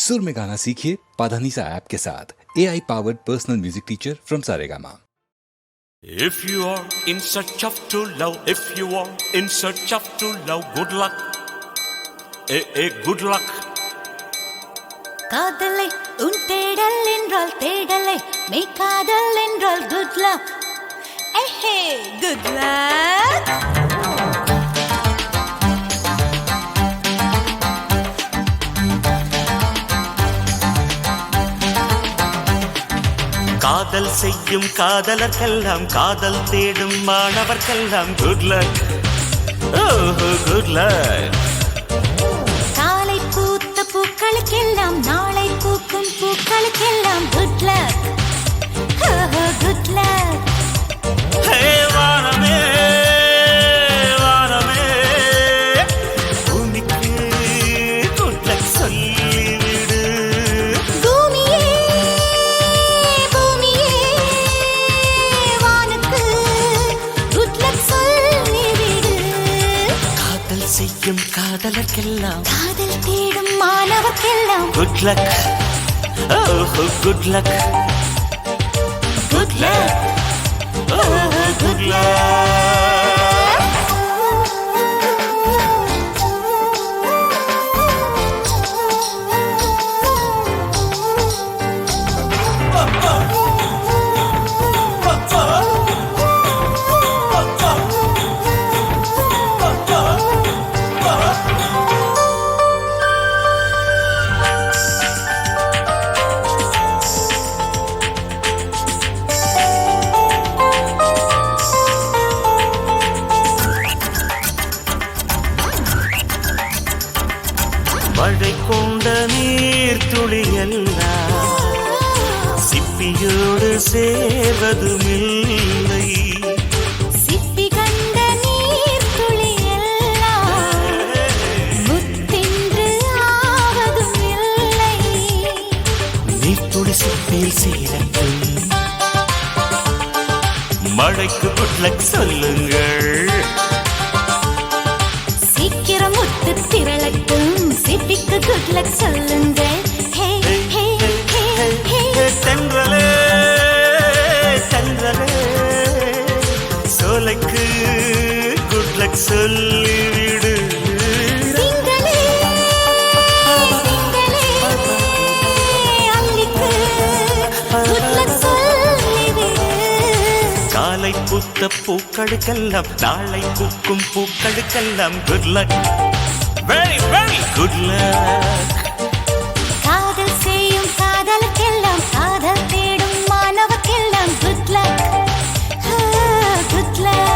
सुर में गाना सीखिए पाधानीसा ऐप के साथ AI powered personal music teacher from Saregama. If you are in search of true love, if you are in search of true love, good luck. Good luck. காதலை உன் தேடல் என்றால் தேடலை மெய் காதல் என்றால் good luck. Hey, good luck. காதல் செய்யும் காதலர்க்கெல்லாம் காதல் தேடும் மாணவர்க்கெல்லாம் குட் லக். Good luck. காலை பூத்த பூக்களுக்கெல்லாம் நாளை பூக்கும் பூக்களுக்கெல்லாம் குட் லக். Good luck. வானமே வானமே பூமிக்கு குட் லக் சொல்லிவிடு. பூமியே பூமியே வானுக்கு குட் லக் சொல்லிவிடு. காதல் செய்யும் காதலர்க்கெல்லாம் காதல் தேடும் மாணவர்க்கெல்லாம் good luck. Good luck. Good luck. Good luck. மழை கொண்ட நீர் துளியெல்லாம் சிப்பியோடு சேர்வதுமில்லை. சிப்பி கண்ட நீர் துளியெல்லாம் முத்தென்று ஆவதும் இல்லை. நீர்த்துளி சிப்பில் சேரட்டும். மழைக்கு குட் லக் சொல்லுங்கள். சீக்கிரம் முத்து திரளட்டும். சிப்பிக்கு குட் லக் சொல்லுங்கள். தென்றலே தென்றலே சோலைக்கு குட் லக் சொல்லிவிடு. திங்களே திங்களே அள்ளிக்கு குட் லக் சொல்லிவிடு. காலை பூத்த பூக்களுக்கெல்லாம் நாளை பூக்கும் பூக்களுக்கெல்லாம் good luck. Very very good luck. காதல் செய்யும் காதலுக்கெல்லாம் காதல் தேடும் மாணவர்க்கெல்லாம் குட் லக். Good luck.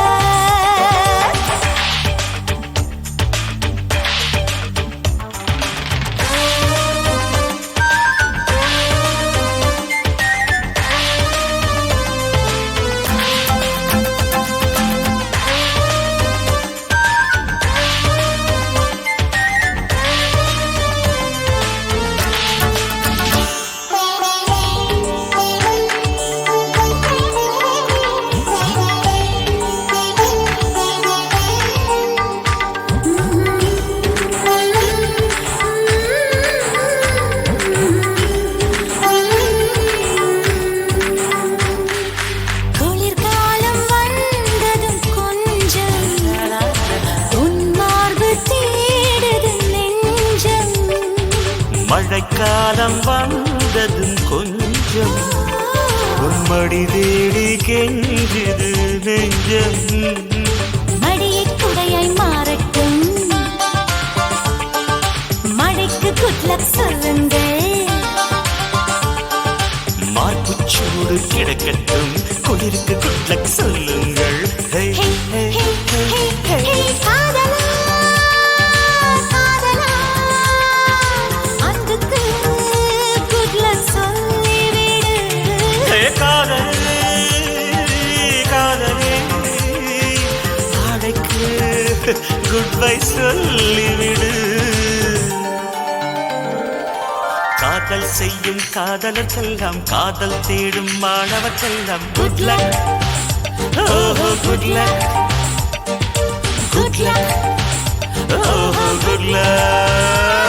குளிர்காலம் வந்ததும் கொஞ்சம் உன் மார்பு தேடுது நெஞ்சம். மழைக்காலம் வந்ததும் கொஞ்சம் உம்மடி தேடி கெஞ்சுது நெஞ்சம். மடியை குடையாய் மாறட்டும். மழைக்கு குட் லக் சொல்லுங்கள். மார்புச்சூடு கிடக்கட்டும். குளிருக்கு குட் லக் சொல்லுங்கள். காதலா காதலா அன்புக்கு குட் லக் சொல்லிவிடு. காதலே காதலே ஆடைக்கு குட் பை சொல்லிவிடு. காதல் செய்யும் காதலர்க்கெல்லாம் காதல் தேடும் மாணவர்க்கெல்லாம் good luck. Good luck. Good luck. Good luck.